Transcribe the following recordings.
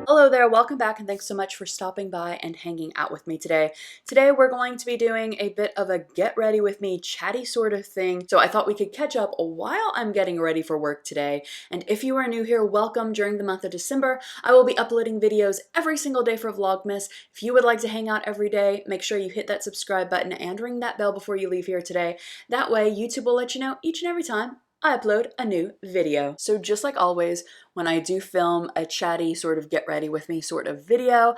Hello there, welcome back, and thanks so much for stopping by and hanging out with me today. Today we're going to be doing a bit of a get ready with me chatty sort of thing. So I thought we could catch up while I'm getting ready for work today. And if you are new here, welcome. During the month of December, I will be uploading videos every single day for Vlogmas. If you would like to hang out every day, make sure you hit that subscribe button and ring that bell before you leave here today. That way YouTube will let you know each and every time I upload a new video. So just like always, when I do film a chatty sort of get ready with me sort of video,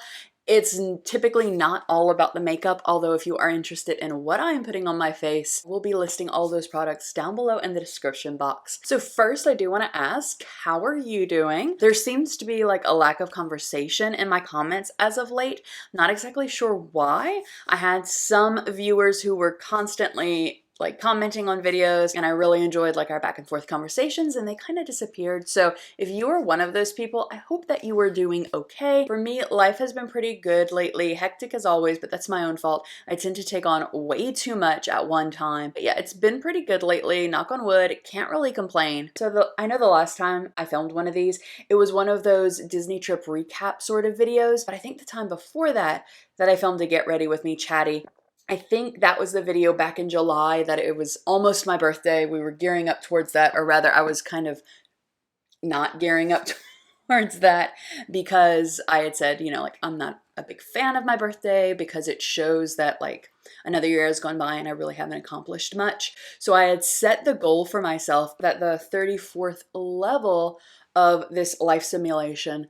it's typically not all about the makeup, although if you are interested in what I am putting on my face, we'll be listing all those products down below in the description box. So first, I do want to ask, how are you doing? There seems to be like a lack of conversation in my comments as of late. Not exactly sure why. I had some viewers who were constantly like commenting on videos, and I really enjoyed like our back and forth conversations, and they kind of disappeared. So if you are one of those people, I hope that you are doing okay. For me, life has been pretty good lately, hectic as always, but that's my own fault. I tend to take on way too much at one time. But yeah, it's been pretty good lately, knock on wood, can't really complain. So I know the last time I filmed one of these, it was one of those Disney trip recap sort of videos, but I think the time before that I filmed a get ready with me chatty, I think that was the video back in July that it was almost my birthday. We were gearing up towards that, or rather I was kind of not gearing up towards that because I had said, you know, like I'm not a big fan of my birthday because it shows that like another year has gone by and I really haven't accomplished much. So I had set the goal for myself that the 34th level of this life simulation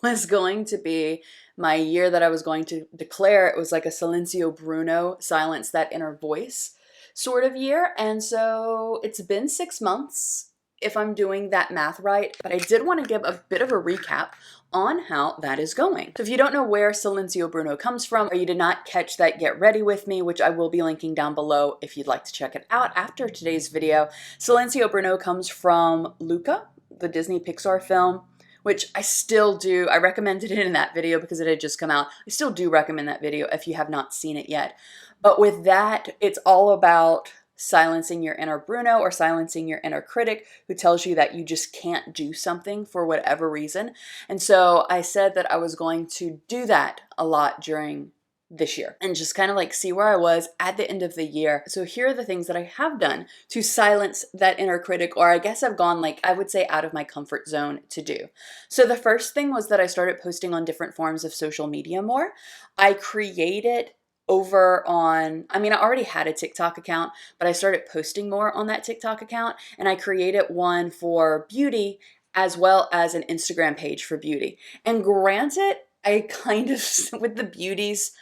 was going to be my year that I was going to declare. It was like a Silencio Bruno, silence that inner voice sort of year. And so it's been 6 months if I'm doing that math right, but I did want to give a bit of a recap on how that is going. So if you don't know where Silencio Bruno comes from, or you did not catch that get ready with me, which I will be linking down below if you'd like to check it out after today's video, Silencio Bruno comes from Luca, the Disney Pixar film, which I still do. I recommended it in that video because it had just come out. I still do recommend that video if you have not seen it yet. But with that, it's all about silencing your inner Bruno or silencing your inner critic who tells you that you just can't do something for whatever reason. And so I said that I was going to do that a lot during this year and just kind of like see where I was at the end of the year. So here are the things that I have done to silence that inner critic, or I guess I've gone like, I would say out of my comfort zone to do. So the first thing was that I started posting on different forms of social media more. I created over on, I mean, I already had a TikTok account, but I started posting more on that TikTok account, and I created one for beauty as well as an Instagram page for beauty. And granted, I kind of, with the beauties,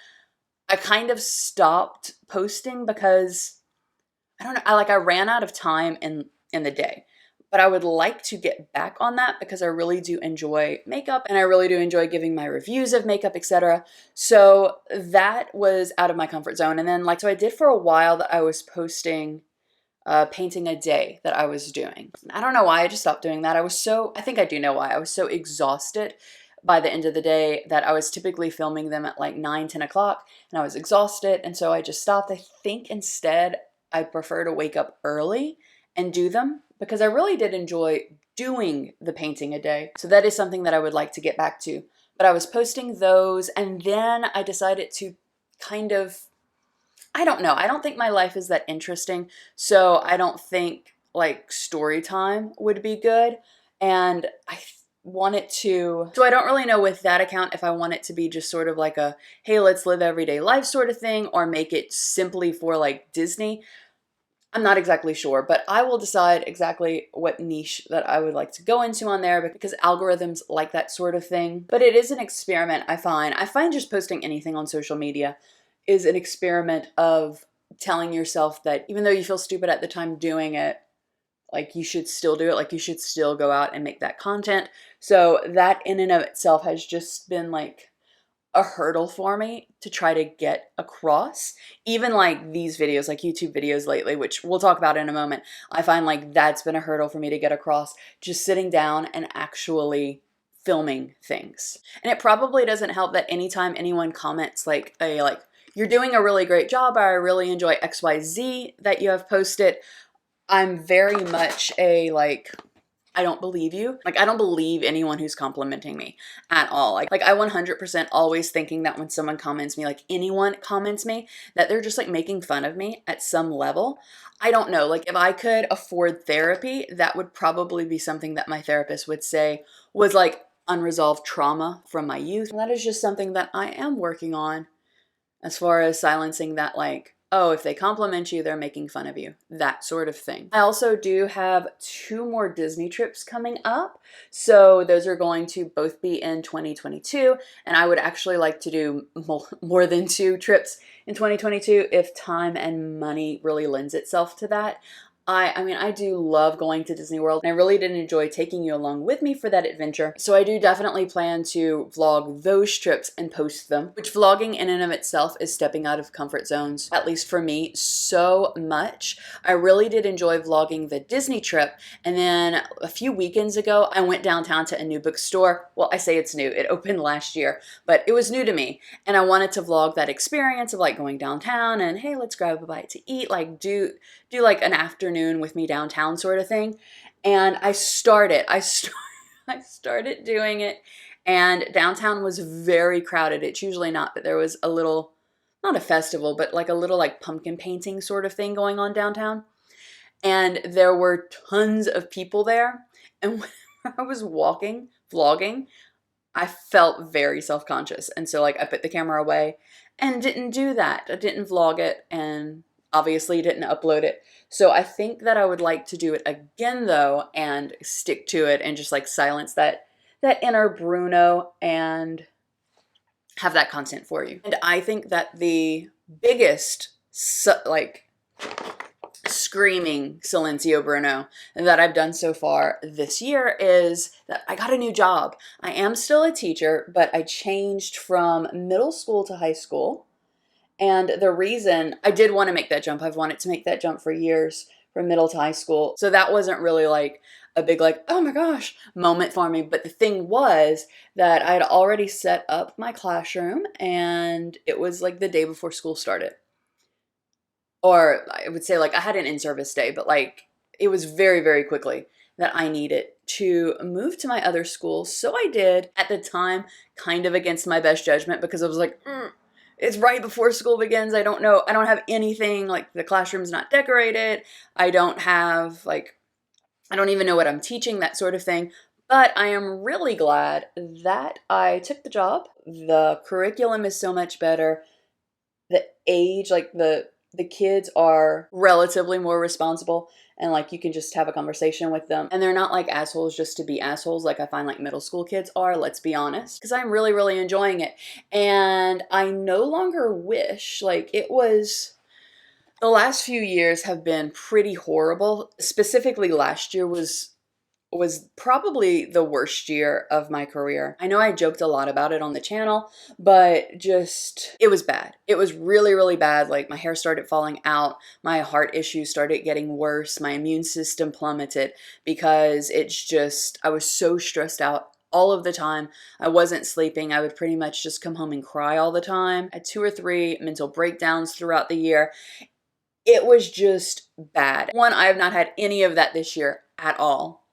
I kind of stopped posting because I don't know, I ran out of time in the day. But I would like to get back on that because I really do enjoy makeup and I really do enjoy giving my reviews of makeup, etc. So that was out of my comfort zone. And then so I did for a while that I was posting painting a day that I was doing. I don't know why I just stopped doing that. I think I do know why. I was so exhausted by the end of the day that I was typically filming them at like 9, 10 o'clock and I was exhausted. And so I just stopped. I think instead I prefer to wake up early and do them because I really did enjoy doing the painting a day. So that is something that I would like to get back to. But I was posting those and then I decided to kind of, I don't know. I don't think my life is that interesting. So I don't think like story time would be good. And I want it to, so I don't really know with that account if I want it to be just sort of like a, hey, let's live everyday life sort of thing, or make it simply for like Disney. I'm not exactly sure, but I will decide exactly what niche that I would like to go into on there because algorithms like that sort of thing. But it is an experiment, I find. I find just posting anything on social media is an experiment of telling yourself that even though you feel stupid at the time doing it, like you should still do it, like you should still go out and make that content. So that in and of itself has just been like a hurdle for me to try to get across. Even like these videos, like YouTube videos lately, which we'll talk about in a moment, I find like that's been a hurdle for me to get across, just sitting down and actually filming things. And it probably doesn't help that anytime anyone comments like you're doing a really great job, or I really enjoy XYZ that you have posted, I'm very much a like, I don't believe you. Like, I don't believe anyone who's complimenting me at all. Like I 100% always thinking that when someone comments me, like anyone comments me, that they're just like making fun of me at some level. I don't know. Like, if I could afford therapy, that would probably be something that my therapist would say was like unresolved trauma from my youth. And that is just something that I am working on, as far as silencing that, like, oh, if they compliment you, they're making fun of you, that sort of thing. I also do have 2 more Disney trips coming up. So those are going to both be in 2022. And I would actually like to do more than 2 trips in 2022 if time and money really lends itself to that. I mean, I do love going to Disney World, and I really did enjoy taking you along with me for that adventure. So I do definitely plan to vlog those trips and post them, which vlogging in and of itself is stepping out of comfort zones, at least for me, so much. I really did enjoy vlogging the Disney trip, and then a few weekends ago, I went downtown to a new bookstore. Well, I say it's new. It opened last year, but it was new to me, and I wanted to vlog that experience of like going downtown and, hey, let's grab a bite to eat, like do like an afternoon with me downtown sort of thing. And I started doing it, and downtown was very crowded. It's usually not, but there was a little, not a festival, but like a little like pumpkin painting sort of thing going on downtown. And there were tons of people there. And when I was walking, vlogging, I felt very self-conscious. And so like I put the camera away and didn't do that. I didn't vlog it, and obviously didn't upload it. So I think that I would like to do it again though, and stick to it and just like silence that inner Bruno and have that content for you. And I think that the biggest like screaming Silencio Bruno that I've done so far this year is that I got a new job. I am still a teacher, but I changed from middle school to high school. And the reason I did want to make that jump, I've wanted to make that jump for years, from middle to high school. So that wasn't really like a big like, oh my gosh, moment for me. But the thing was that I had already set up my classroom, and it was like the day before school started. Or I would say like I had an in-service day, but like it was very, very quickly that I needed to move to my other school. So I did, at the time, kind of against my best judgment, because I was like, it's right before school begins. I don't know. I don't have anything, like the classroom's not decorated. I don't have like, I don't even know what I'm teaching, that sort of thing. But I am really glad that I took the job. The curriculum is so much better. The age, like the kids are relatively more responsible, and like you can just have a conversation with them, and they're not like assholes just to be assholes like I find like middle school kids are, let's be honest, because I'm really, really enjoying it. And I no longer wish, like, it was, the last few years have been pretty horrible. Specifically last year was probably the worst year of my career. I know I joked a lot about it on the channel, but just, it was bad. It was really, really bad. Like, my hair started falling out, my heart issues started getting worse, my immune system plummeted, because it's just, I was so stressed out all of the time. I wasn't sleeping. I would pretty much just come home and cry all the time. I had 2 or 3 mental breakdowns throughout the year. It was just bad. One, I have not had any of that this year at all.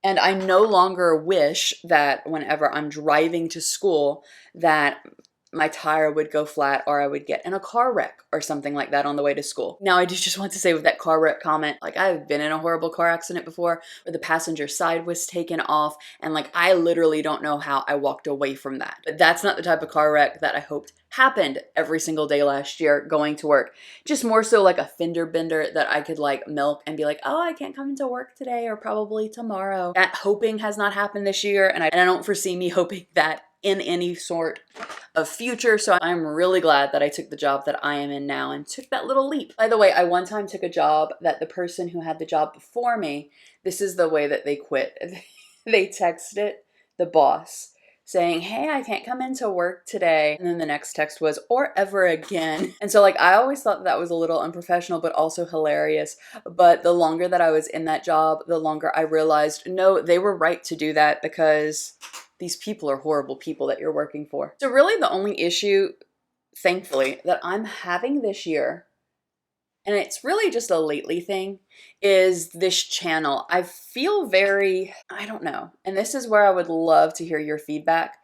And I no longer wish that whenever I'm driving to school that my tire would go flat, or I would get in a car wreck or something like that on the way to school. Now, I do just want to say with that car wreck comment, like, I've been in a horrible car accident before where the passenger side was taken off, and like, I literally don't know how I walked away from that. But that's not the type of car wreck that I hoped happened every single day last year going to work. Just more so like a fender bender that I could like milk and be like, oh, I can't come into work today or probably tomorrow. That hoping has not happened this year, and I don't foresee me hoping that in any sort of future. So I'm really glad that I took the job that I am in now and took that little leap. By the way, I one time took a job that the person who had the job before me, this is the way that they quit. They texted the boss saying, hey, I can't come into work today. And then the next text was, or ever again. And so like, I always thought that was a little unprofessional, but also hilarious. But the longer that I was in that job, the longer I realized, no, they were right to do that, because these people are horrible people that you're working for. So really the only issue, thankfully, that I'm having this year and it's really just a lately thing, is this channel. I feel very, I don't know, and this is where I would love to hear your feedback.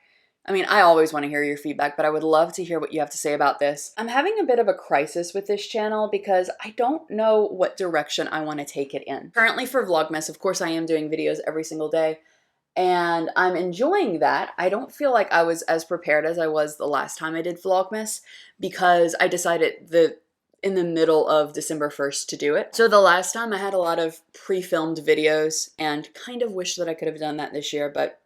I mean, I always want to hear your feedback, but I would love to hear what you have to say about this. I'm having a bit of a crisis with this channel because I don't know what direction I want to take it in. Currently for Vlogmas, of course I am doing videos every single day, and I'm enjoying that. I don't feel like I was as prepared as I was the last time I did Vlogmas because I decided in the middle of December 1st to do it. So the last time I had a lot of pre-filmed videos and kind of wish that I could have done that this year, but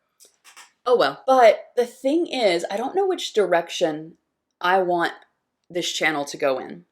oh well. But the thing is, I don't know which direction I want this channel to go in.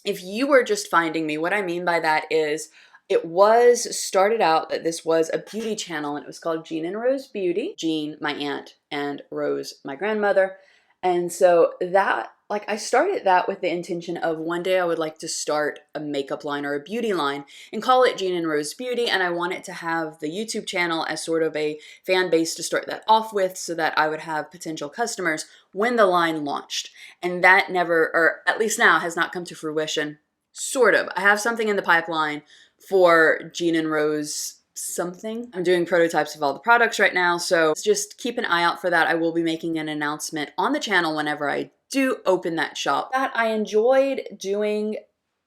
If you were just finding me, what I mean by that is it was started out that this was a beauty channel and it was called Jean and Rose Beauty. Jean, my aunt, and Rose, my grandmother. And so that, like, I started that with the intention of one day I would like to start a makeup line or a beauty line and call it Jean and Rose Beauty. And I wanted to have the YouTube channel as sort of a fan base to start that off with so that I would have potential customers when the line launched. And that never, or at least now, has not come to fruition. Sort of. I have something in the pipeline for Jean and Rose something. I'm doing prototypes of all the products right now, so just keep an eye out for that. I will be making an announcement on the channel whenever I do open that shop. That I enjoyed doing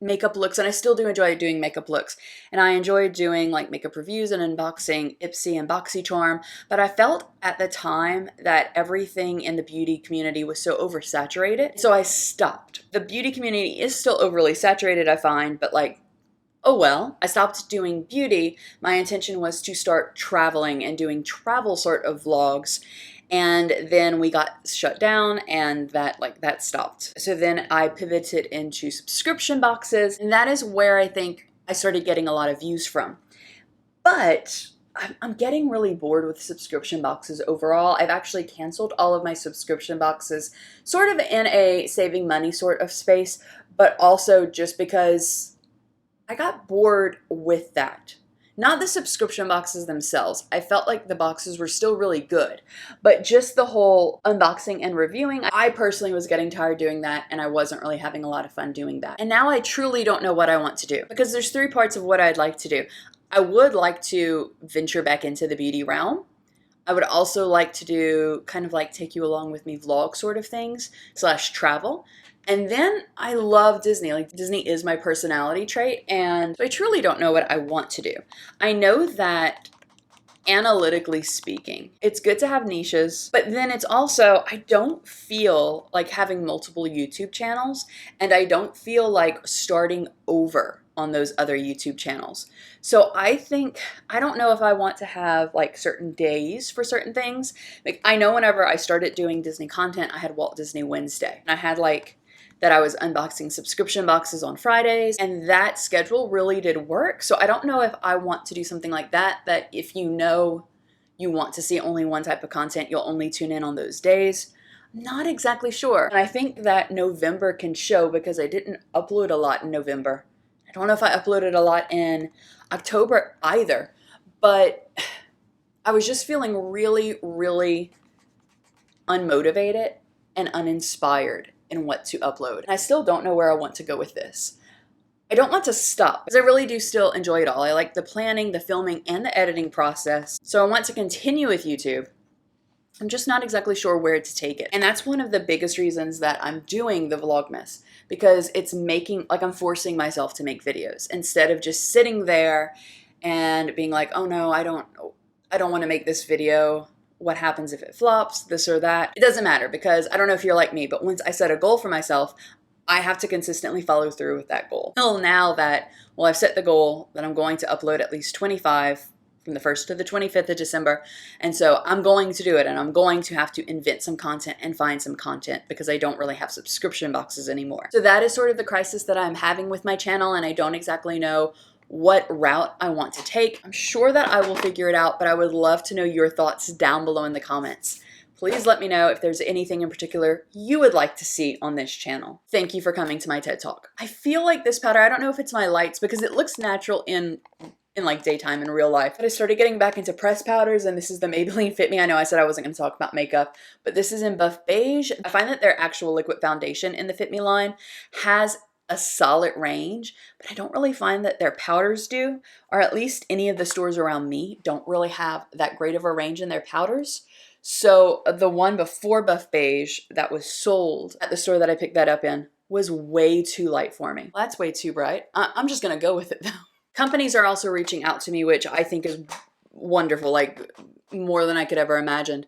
makeup looks, and I still do enjoy doing makeup looks, and I enjoyed doing like makeup reviews and unboxing Ipsy and BoxyCharm, but I felt at the time that everything in the beauty community was so oversaturated, so I stopped. The beauty community is still overly saturated, I find, but like, oh well. I stopped doing beauty. My intention was to start traveling and doing travel sort of vlogs. And then we got shut down and that stopped. So then I pivoted into subscription boxes, and that is where I think I started getting a lot of views from. But I'm getting really bored with subscription boxes overall. I've actually canceled all of my subscription boxes, sort of in a saving money sort of space, but also just because I got bored with that. Not the subscription boxes themselves. I felt like the boxes were still really good, but just the whole unboxing and reviewing, I personally was getting tired doing that, and I wasn't really having a lot of fun doing that. And now I truly don't know what I want to do, because there's three parts of what I'd like to do. I would like to venture back into the beauty realm. I would also like to do kind of like take you along with me vlog sort of things / travel. And then I love Disney. Like, Disney is my personality trait, and I truly don't know what I want to do. I know that analytically speaking, it's good to have niches, but then it's also, I don't feel like having multiple YouTube channels, and I don't feel like starting over on those other YouTube channels. So I think, I don't know if I want to have like certain days for certain things. Like, I know whenever I started doing Disney content, I had Walt Disney Wednesday, and I had like that I was unboxing subscription boxes on Fridays, and that schedule really did work. So I don't know if I want to do something like that, that if you know you want to see only one type of content, you'll only tune in on those days. I'm not exactly sure. And I think that November can show, because I didn't upload a lot in November. I don't know if I uploaded a lot in October either, but I was just feeling really, really unmotivated and uninspired in what to upload. And I still don't know where I want to go with this. I don't want to stop, because I really do still enjoy it all. I like the planning, the filming, and the editing process. So I want to continue with YouTube. I'm just not exactly sure where to take it. And that's one of the biggest reasons that I'm doing the Vlogmas, because it's making, like, I'm forcing myself to make videos instead of just sitting there and being like, oh no, I don't want to make this video. What happens if it flops, this or that? It doesn't matter, because I don't know if you're like me, but once I set a goal for myself, I have to consistently follow through with that goal. Until now that, well, I've set the goal that I'm going to upload at least 25 from the 1st to the 25th of December. And so I'm going to do it, and I'm going to have to invent some content and find some content, because I don't really have subscription boxes anymore. So that is sort of the crisis that I'm having with my channel, and I don't exactly know what route I want to take. I'm sure that I will figure it out, but I would love to know your thoughts down below in the comments. Please let me know if there's anything in particular you would like to see on this channel. Thank you for coming to my TED Talk. I feel like this powder, I don't know if it's my lights, because it looks natural in like daytime in real life. But I started getting back into pressed powders, and this is the Maybelline Fit Me. I know I said I wasn't going to talk about makeup, but this is in Buff Beige. I find that their actual liquid foundation in the Fit Me line has a solid range, but I don't really find that their powders do, or at least any of the stores around me don't really have that great of a range in their powders. So the one before Buff Beige that was sold at the store that I picked that up in was way too light for me. Well, that's way too bright. I'm just gonna go with it though. Companies are also reaching out to me, which I think is wonderful, like more than I could ever imagine,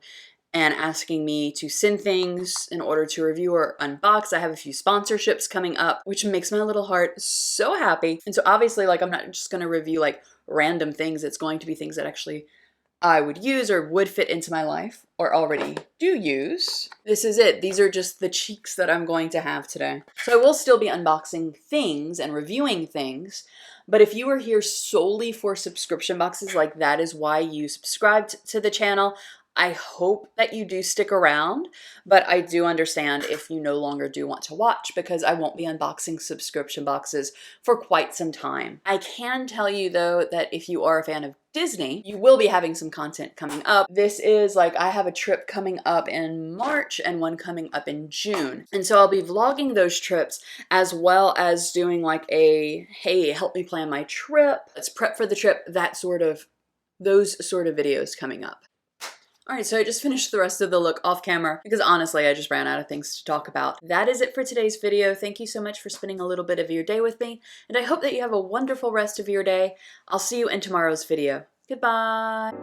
and asking me to send things in order to review or unbox. I have a few sponsorships coming up, which makes my little heart so happy. And so obviously, like, I'm not just gonna review like random things. It's going to be things that actually I would use or would fit into my life or already do use. This is it. These are just the cheeks that I'm going to have today. So I will still be unboxing things and reviewing things, but if you are here solely for subscription boxes, like that is why you subscribed to the channel, I hope that you do stick around, but I do understand if you no longer do want to watch because I won't be unboxing subscription boxes for quite some time. I can tell you though that if you are a fan of Disney, you will be having some content coming up. This is like, I have a trip coming up in March and one coming up in June. And so I'll be vlogging those trips as well as doing like a, hey, help me plan my trip. Let's prep for the trip, those sort of videos coming up. All right, so I just finished the rest of the look off camera because honestly, I just ran out of things to talk about. That is it for today's video. Thank you so much for spending a little bit of your day with me, and I hope that you have a wonderful rest of your day. I'll see you in tomorrow's video. Goodbye.